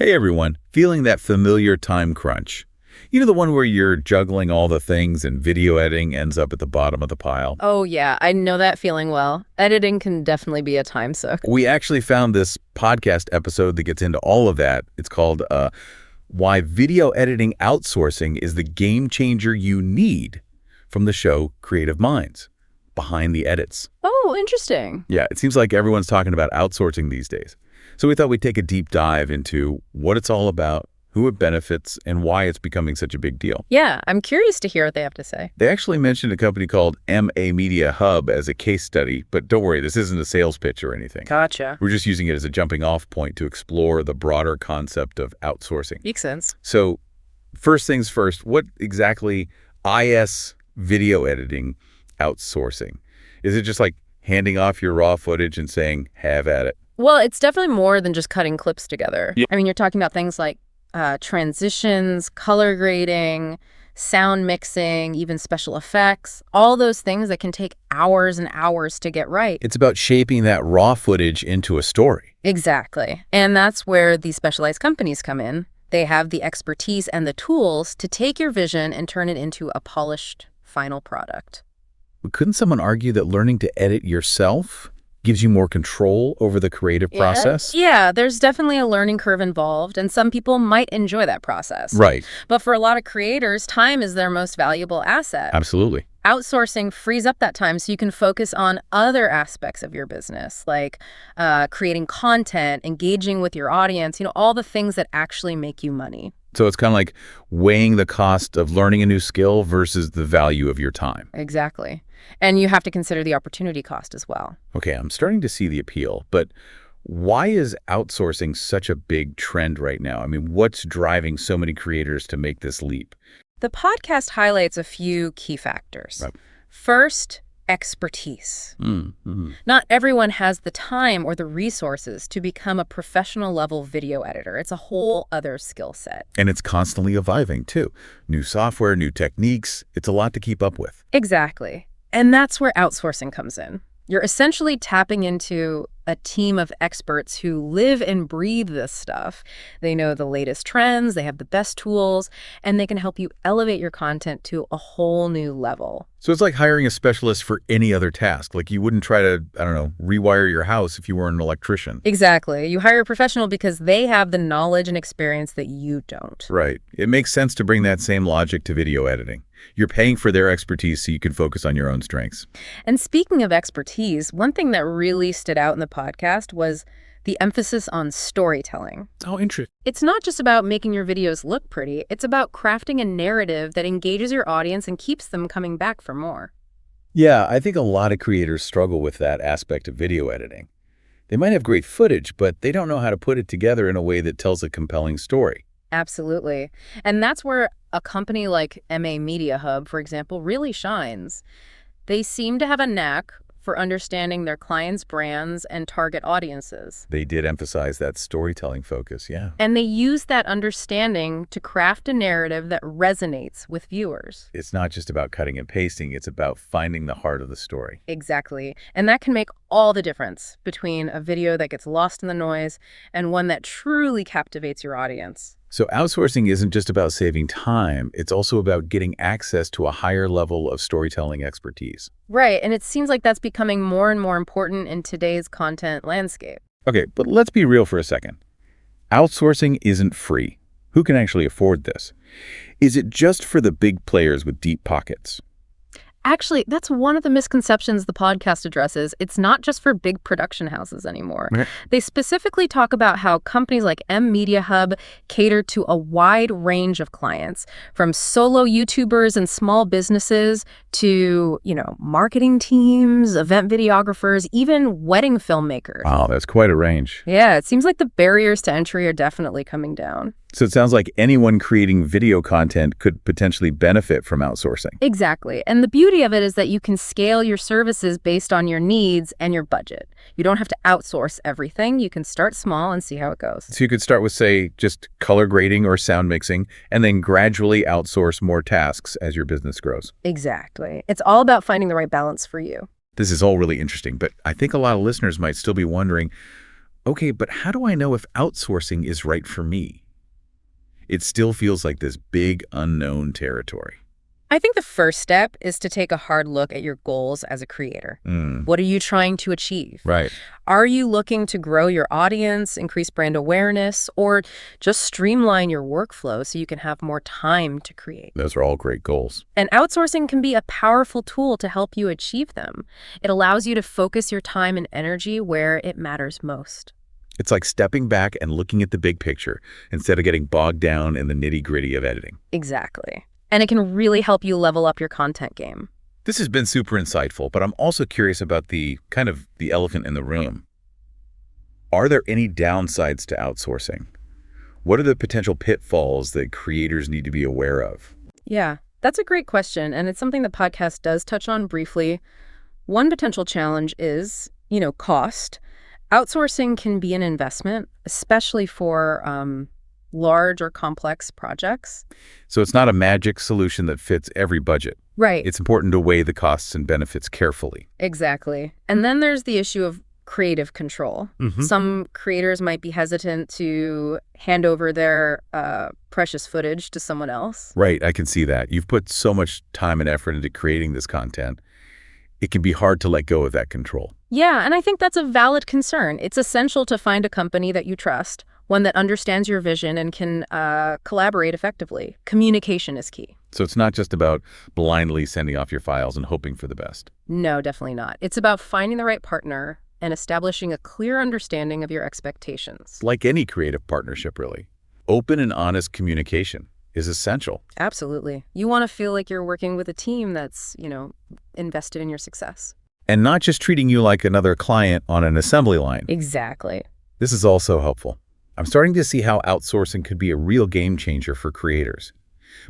Hey everyone, feeling that familiar time crunch? You know, the one where you're juggling all the things and video editing ends up at the bottom of the pile? Oh, yeah, I know that feeling well. Editing can definitely be a time suck. We actually found this podcast episode that gets into all of that. It's called Why Video Editing Outsourcing is the Game Changer You Need, from the show Creative Minds, Behind the Edits. Oh, interesting. Yeah, it seems like everyone's talking about outsourcing these days. So we thought we'd take a deep dive into what it's all about, who it benefits, and why it's becoming such a big deal. Yeah, I'm curious to hear what they have to say. They actually mentioned a company called MA Media Hub as a case study, but don't worry, this isn't a sales pitch or anything. Gotcha. We're just using it as a jumping off point to explore the broader concept of outsourcing. Makes sense. So first things first, what exactly is video editing outsourcing? Is it just like handing off your raw footage and saying, have at it? Well, it's definitely more than just cutting clips together. Yeah. I mean, you're talking about things like transitions, color grading, sound mixing, even special effects, all those things that can take hours and hours to get right. It's about shaping that raw footage into a story. Exactly. And that's where these specialized companies come in. They have the expertise and the tools to take your vision and turn it into a polished final product. But couldn't someone argue that learning to edit yourself gives you more control over the creative process? Yeah, there's definitely a learning curve involved, and some people might enjoy that process. Right. But for a lot of creators, time is their most valuable asset. Absolutely. Outsourcing frees up that time so you can focus on other aspects of your business, like creating content, engaging with your audience, all the things that actually make you money. So it's kind of like weighing the cost of learning a new skill versus the value of your time. Exactly. And you have to consider the opportunity cost as well. Okay, I'm starting to see the appeal, but why is outsourcing such a big trend right now? I mean, what's driving so many creators to make this leap? The podcast highlights a few key factors. Right. First, expertise. Not everyone has the time or the resources to become a professional level video editor. It's a whole other skill set. And it's constantly evolving too. New software, new techniques. It's a lot to keep up with. Exactly. And that's where outsourcing comes in. You're essentially tapping into a team of experts who live and breathe this stuff. They know the latest trends, they have the best tools, and they can help you elevate your content to a whole new level. So it's like hiring a specialist for any other task. Like you wouldn't try to, rewire your house if you weren't an electrician. Exactly. You hire a professional because they have the knowledge and experience that you don't. Right. It makes sense to bring that same logic to video editing. You're paying for their expertise so you can focus on your own strengths. And speaking of expertise, one thing that really stood out in the podcast was the emphasis on storytelling. Oh, interesting. It's not just about making your videos look pretty. It's about crafting a narrative that engages your audience and keeps them coming back for more. Yeah, I think a lot of creators struggle with that aspect of video editing. They might have great footage, but they don't know how to put it together in a way that tells a compelling story. Absolutely. And that's where a company like MA Media Hub, for example, really shines. They seem to have a knack for understanding their clients' brands and target audiences. They did emphasize that storytelling focus, yeah. And they use that understanding to craft a narrative that resonates with viewers. It's not just about cutting and pasting, it's about finding the heart of the story. Exactly. And that can make all the difference between a video that gets lost in the noise and one that truly captivates your audience. So outsourcing isn't just about saving time, it's also about getting access to a higher level of storytelling expertise. Right, and it seems like that's becoming more and more important in today's content landscape. Okay, but let's be real for a second. Outsourcing isn't free. Who can actually afford this? Is it just for the big players with deep pockets? Actually, that's one of the misconceptions the podcast addresses. It's not just for big production houses anymore. Okay. They specifically talk about how companies like M Media Hub cater to a wide range of clients, from solo YouTubers and small businesses to, marketing teams, event videographers, even wedding filmmakers. Wow, that's quite a range. Yeah, it seems like the barriers to entry are definitely coming down. So it sounds like anyone creating video content could potentially benefit from outsourcing. Exactly. And the beauty of it is that you can scale your services based on your needs and your budget. You don't have to outsource everything. You can start small and see how it goes. So you could start with, say, just color grading or sound mixing, and then gradually outsource more tasks as your business grows. Exactly. It's all about finding the right balance for you. This is all really interesting, but I think a lot of listeners might still be wondering, Okay, but how do I know if outsourcing is right for me? It still feels like this big unknown territory. I think the first step is to take a hard look at your goals as a creator. Mm, What are you trying to achieve? right. Are you looking to grow your audience, increase brand awareness, or just streamline your workflow so you can have more time to create? Those are all great goals. And outsourcing can be a powerful tool to help you achieve them. It allows you to focus your time and energy where it matters most. It's like stepping back and looking at the big picture instead of getting bogged down in the nitty-gritty of editing. Exactly. And it can really help you level up your content game. This has been super insightful, but I'm also curious about the elephant in the room. Are there any downsides to outsourcing? What are the potential pitfalls that creators need to be aware of? Yeah, that's a great question, and it's something the podcast does touch on briefly. One potential challenge is, cost. Outsourcing can be an investment, especially for large or complex projects. So it's not a magic solution that fits every budget. Right. It's important to weigh the costs and benefits carefully. Exactly. And then there's the issue of creative control. Some creators might be hesitant to hand over their precious footage to someone else. Right, I can see that. You've put so much time and effort into creating this content. It can be hard to let go of that control. Yeah, and I think that's a valid concern. It's essential to find a company that you trust, one that understands your vision and can collaborate effectively. Communication is key. So it's not just about blindly sending off your files and hoping for the best. No, definitely not. It's about finding the right partner and establishing a clear understanding of your expectations. Like any creative partnership, really. Open and honest communication is essential. Absolutely. You want to feel like you're working with a team that's, invested in your success. And not just treating you like another client on an assembly line. Exactly. This is also helpful. I'm starting to see how outsourcing could be a real game changer for creators.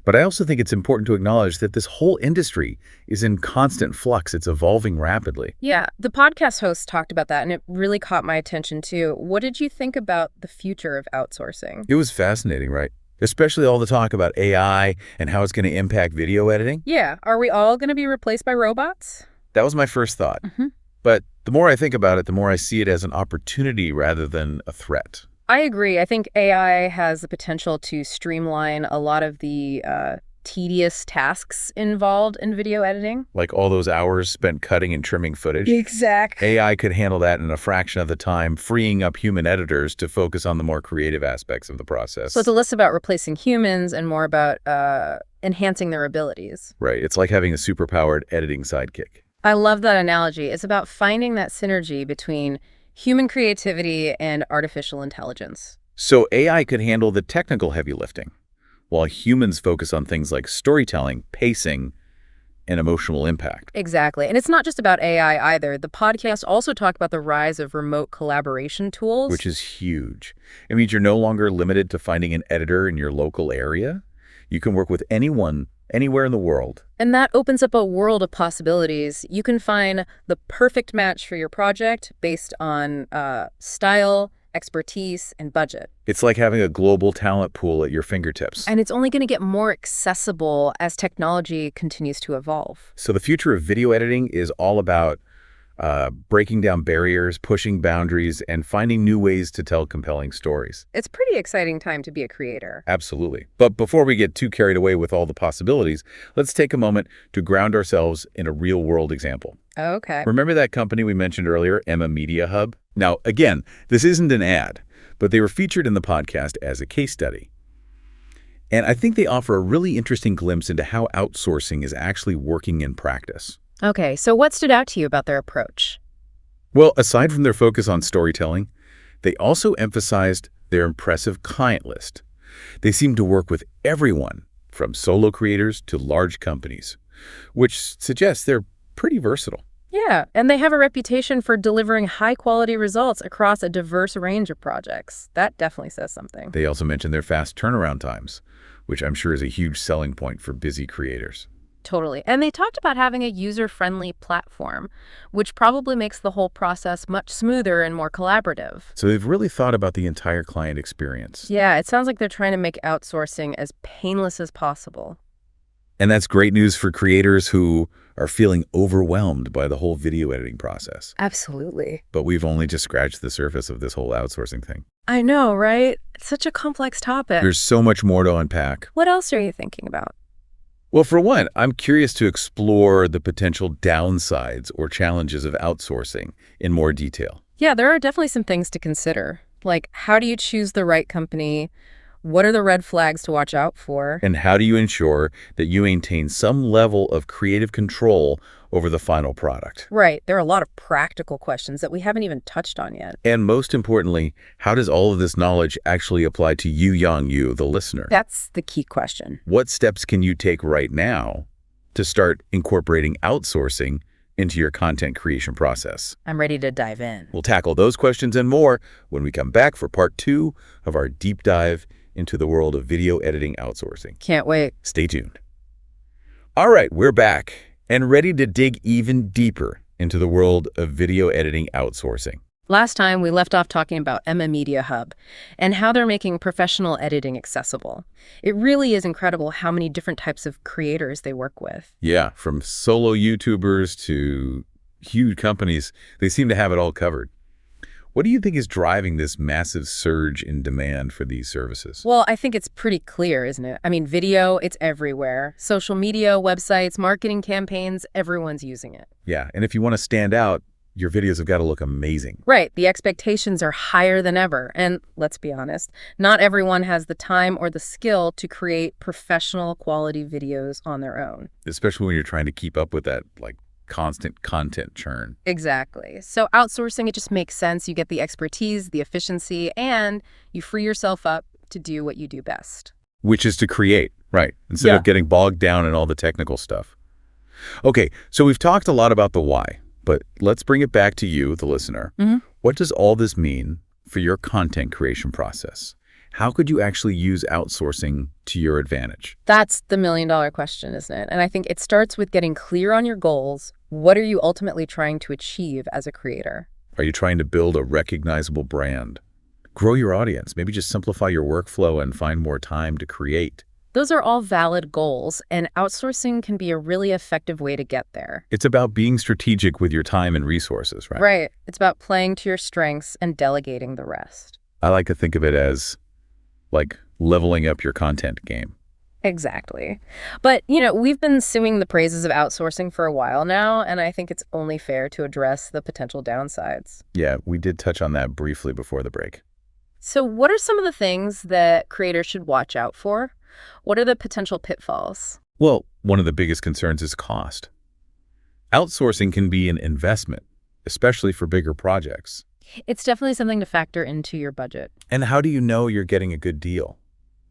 But I also think it's important to acknowledge that this whole industry is in constant flux. It's evolving rapidly. Yeah, the podcast host talked about that, and it really caught my attention, too. What did you think about the future of outsourcing? It was fascinating, right? Especially all the talk about AI and how it's going to impact video editing. Yeah, are we all going to be replaced by robots? That was my first thought. But the more I think about it, the more I see it as an opportunity rather than a threat. I agree. I think AI has the potential to streamline a lot of the tedious tasks involved in video editing. Like all those hours spent cutting and trimming footage. Exactly. AI could handle that in a fraction of the time, freeing up human editors to focus on the more creative aspects of the process. So it's less about replacing humans and more about enhancing their abilities. Right. It's like having a superpowered editing sidekick. I love that analogy. It's about finding that synergy between human creativity and artificial intelligence. So AI could handle the technical heavy lifting, while humans focus on things like storytelling, pacing, and emotional impact. Exactly. And it's not just about AI either. The podcast also talked about the rise of remote collaboration tools. Which is huge. It means you're no longer limited to finding an editor in your local area. You can work with anyone, anywhere in the world. And that opens up a world of possibilities. You can find the perfect match for your project based on style, expertise, and budget. It's like having a global talent pool at your fingertips. And it's only going to get more accessible as technology continues to evolve. So the future of video editing is all about breaking down barriers, pushing boundaries, and finding new ways to tell compelling stories. It's a pretty exciting time to be a creator. Absolutely. But before we get too carried away with all the possibilities, let's take a moment to ground ourselves in a real-world example. Okay. Remember that company we mentioned earlier, Emma Media Hub? Now, again, this isn't an ad, but they were featured in the podcast as a case study. And I think they offer a really interesting glimpse into how outsourcing is actually working in practice. Okay, so what stood out to you about their approach? Well, aside from their focus on storytelling, they also emphasized their impressive client list. They seem to work with everyone, from solo creators to large companies, which suggests they're pretty versatile. Yeah, and they have a reputation for delivering high-quality results across a diverse range of projects. That definitely says something. They also mentioned their fast turnaround times, which I'm sure is a huge selling point for busy creators. Totally. And they talked about having a user-friendly platform, which probably makes the whole process much smoother and more collaborative. So they've really thought about the entire client experience. Yeah, it sounds like they're trying to make outsourcing as painless as possible. And that's great news for creators who are feeling overwhelmed by the whole video editing process. Absolutely. But we've only just scratched the surface of this whole outsourcing thing. I know, right? It's such a complex topic. There's so much more to unpack. What else are you thinking about? Well, for one, I'm curious to explore the potential downsides or challenges of outsourcing in more detail. Yeah, there are definitely some things to consider. Like, how do you choose the right company? What are the red flags to watch out for? And how do you ensure that you maintain some level of creative control over the final product? Right. There are a lot of practical questions that we haven't even touched on yet. And most importantly, how does all of this knowledge actually apply to you, the listener? That's the key question. What steps can you take right now to start incorporating outsourcing into your content creation process? I'm ready to dive in. We'll tackle those questions and more when we come back for part 2 of our deep dive into the world of video editing outsourcing. Can't wait. Stay tuned. All right, we're back and ready to dig even deeper into the world of video editing outsourcing. Last time, we left off talking about Emma Media Hub and how they're making professional editing accessible. It really is incredible how many different types of creators they work with. Yeah, from solo YouTubers to huge companies, they seem to have it all covered. What do you think is driving this massive surge in demand for these services? Well, I think it's pretty clear, isn't it? I mean, video, it's everywhere. Social media, websites, marketing campaigns, everyone's using it. Yeah, and if you want to stand out, your videos have got to look amazing. Right. The expectations are higher than ever. And let's be honest, not everyone has the time or the skill to create professional quality videos on their own. Especially when you're trying to keep up with that, constant content churn. Exactly. So outsourcing, it just makes sense. You get the expertise, the efficiency, and you free yourself up to do what you do best. Which is to create, right? Instead of getting bogged down in all the technical stuff. Okay, so we've talked a lot about the why, but let's bring it back to you, the listener. What does all this mean for your content creation process? How could you actually use outsourcing to your advantage? That's the million-dollar question, isn't it? And I think it starts with getting clear on your goals. What are you ultimately trying to achieve as a creator? Are you trying to build a recognizable brand? Grow your audience, maybe just simplify your workflow and find more time to create. Those are all valid goals, and outsourcing can be a really effective way to get there. It's about being strategic with your time and resources, right? Right. It's about playing to your strengths and delegating the rest. I like to think of it as like leveling up your content game. Exactly. But, we've been singing the praises of outsourcing for a while now, and I think it's only fair to address the potential downsides. Yeah, we did touch on that briefly before the break. So what are some of the things that creators should watch out for? What are the potential pitfalls? Well, one of the biggest concerns is cost. Outsourcing can be an investment, especially for bigger projects. It's definitely something to factor into your budget. And how do you know you're getting a good deal?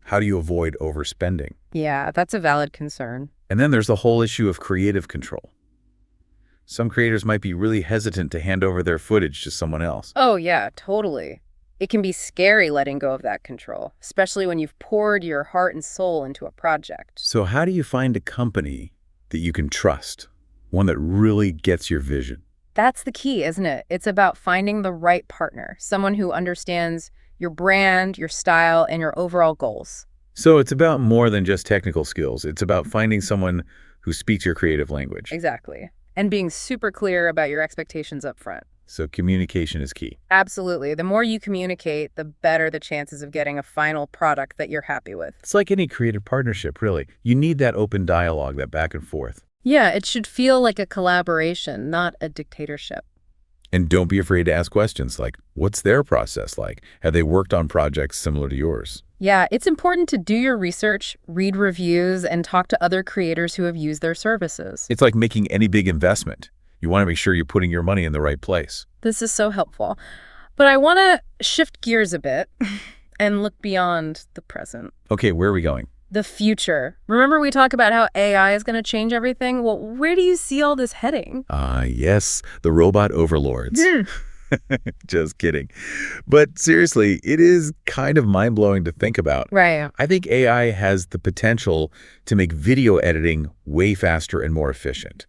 How do you avoid overspending? Yeah, that's a valid concern. And then there's the whole issue of creative control. Some creators might be really hesitant to hand over their footage to someone else. Oh, yeah, totally. It can be scary letting go of that control, especially when you've poured your heart and soul into a project. So how do you find a company that you can trust, one that really gets your vision? That's the key, isn't it? It's about finding the right partner, someone who understands your brand, your style, and your overall goals. So it's about more than just technical skills. It's about finding someone who speaks your creative language. Exactly. And being super clear about your expectations up front. So communication is key. Absolutely. The more you communicate, the better the chances of getting a final product that you're happy with. It's like any creative partnership, really. You need that open dialogue, that back and forth. Yeah, it should feel like a collaboration, not a dictatorship. And don't be afraid to ask questions like, what's their process like? Have they worked on projects similar to yours? Yeah, it's important to do your research, read reviews, and talk to other creators who have used their services. It's like making any big investment. You want to make sure you're putting your money in the right place. This is so helpful. But I want to shift gears a bit and look beyond the present. Okay, where are we going? The future. Remember we talk about how AI is going to change everything? Well, where do you see all this heading? Yes, the robot overlords. Just kidding. But seriously, it is kind of mind-blowing to think about. Right. I think AI has the potential to make video editing way faster and more efficient.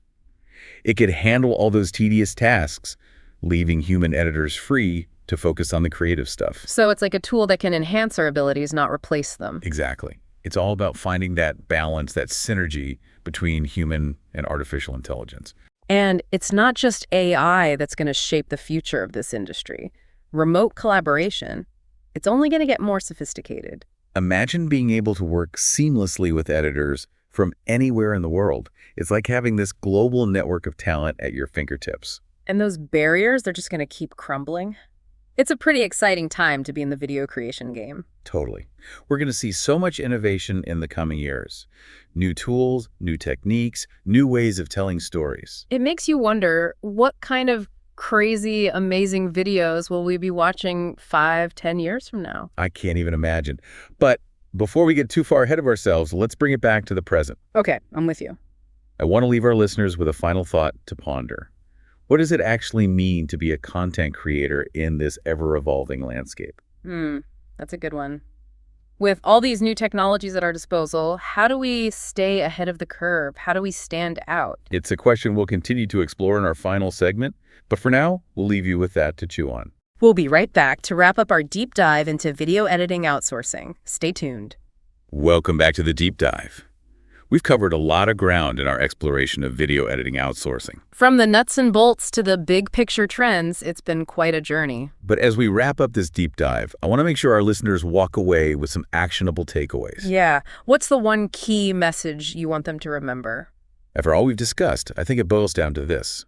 It could handle all those tedious tasks, leaving human editors free to focus on the creative stuff. So it's like a tool that can enhance our abilities, not replace them. Exactly. It's all about finding that balance, that synergy between human and artificial intelligence. And it's not just AI that's going to shape the future of this industry. Remote collaboration, it's only going to get more sophisticated. Imagine being able to work seamlessly with editors from anywhere in the world. It's like having this global network of talent at your fingertips. And those barriers, they're just going to keep crumbling. It's a pretty exciting time to be in the video creation game. Totally. We're going to see so much innovation in the coming years. New tools, new techniques, new ways of telling stories. It makes you wonder, what kind of crazy, amazing videos will we be watching 5-10 years from now? I can't even imagine. But before we get too far ahead of ourselves, let's bring it back to the present. Okay, I'm with you. I want to leave our listeners with a final thought to ponder. What does it actually mean to be a content creator in this ever-evolving landscape? That's a good one. With all these new technologies at our disposal, how do we stay ahead of the curve? How do we stand out? It's a question we'll continue to explore in our final segment, but for now, we'll leave you with that to chew on. We'll be right back to wrap up our deep dive into video editing outsourcing. Stay tuned. Welcome back to the Deep Dive. We've covered a lot of ground in our exploration of video editing outsourcing. From the nuts and bolts to the big picture trends, it's been quite a journey. But as we wrap up this deep dive, I want to make sure our listeners walk away with some actionable takeaways. Yeah. What's the one key message you want them to remember? After all we've discussed, I think it boils down to this.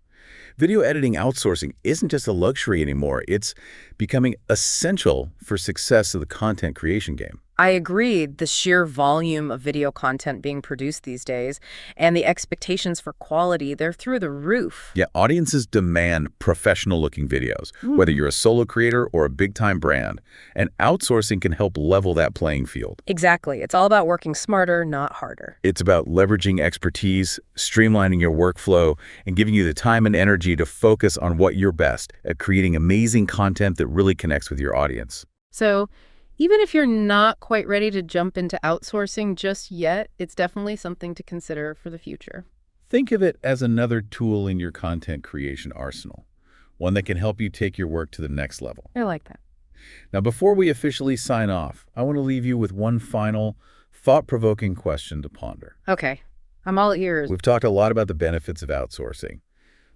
Video editing outsourcing isn't just a luxury anymore. It's becoming essential for success of the content creation game. I agree. The sheer volume of video content being produced these days and the expectations for quality, they're through the roof. Yeah, audiences demand professional-looking videos, whether you're a solo creator or a big-time brand, and outsourcing can help level that playing field. Exactly. It's all about working smarter, not harder. It's about leveraging expertise, streamlining your workflow, and giving you the time and energy to focus on what you're best at, creating amazing content that really connects with your audience. So, even if you're not quite ready to jump into outsourcing just yet, it's definitely something to consider for the future. Think of it as another tool in your content creation arsenal, one that can help you take your work to the next level. I like that. Now, before we officially sign off, I want to leave you with one final, thought-provoking question to ponder. Okay, I'm all ears. We've talked a lot about the benefits of outsourcing,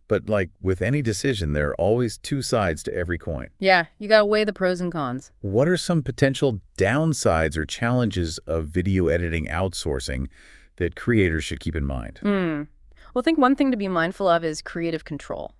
but like with any decision, there are always two sides to every coin. Yeah, you gotta weigh the pros and cons. What are some potential downsides or challenges of video editing outsourcing that creators should keep in mind? Well, I think one thing to be mindful of is creative control.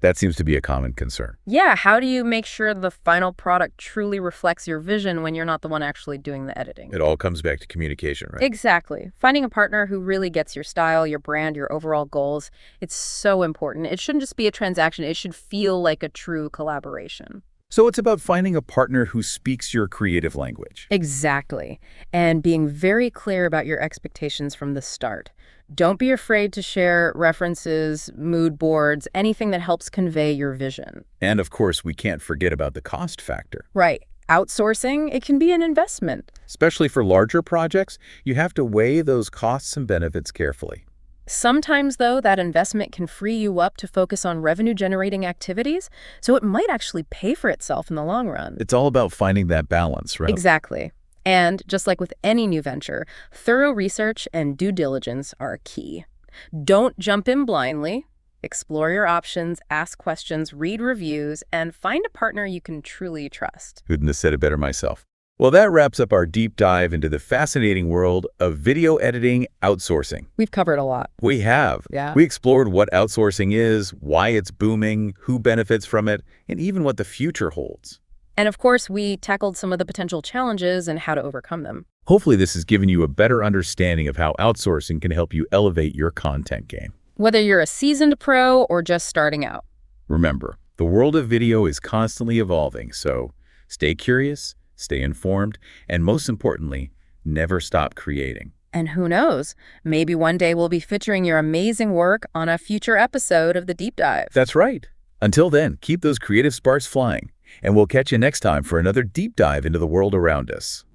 That seems to be a common concern. Yeah, how do you make sure the final product truly reflects your vision when you're not the one actually doing the editing? It all comes back to communication, right? Exactly. Finding a partner who really gets your style, your brand, your overall goals, it's so important. It shouldn't just be a transaction. It should feel like a true collaboration. So it's about finding a partner who speaks your creative language. Exactly. And being very clear about your expectations from the start. Don't be afraid to share references, mood boards, anything that helps convey your vision. And of course, we can't forget about the cost factor. Right. Outsourcing, it can be an investment. Especially for larger projects, you have to weigh those costs and benefits carefully. Sometimes, though, that investment can free you up to focus on revenue-generating activities, so it might actually pay for itself in the long run. It's all about finding that balance, right? Exactly. And just like with any new venture, thorough research and due diligence are key. Don't jump in blindly. Explore your options, ask questions, read reviews, and find a partner you can truly trust. Couldn't have said it better myself. Well, that wraps up our deep dive into the fascinating world of video editing outsourcing. We've covered a lot. We have. Yeah. We explored what outsourcing is, why it's booming, who benefits from it, and even what the future holds. And of course, we tackled some of the potential challenges and how to overcome them. Hopefully this has given you a better understanding of how outsourcing can help you elevate your content game. Whether you're a seasoned pro or just starting out. Remember, the world of video is constantly evolving, so stay curious, stay informed, and most importantly, never stop creating. And who knows, maybe one day we'll be featuring your amazing work on a future episode of The Deep Dive. That's right. Until then, keep those creative sparks flying, and we'll catch you next time for another deep dive into the world around us.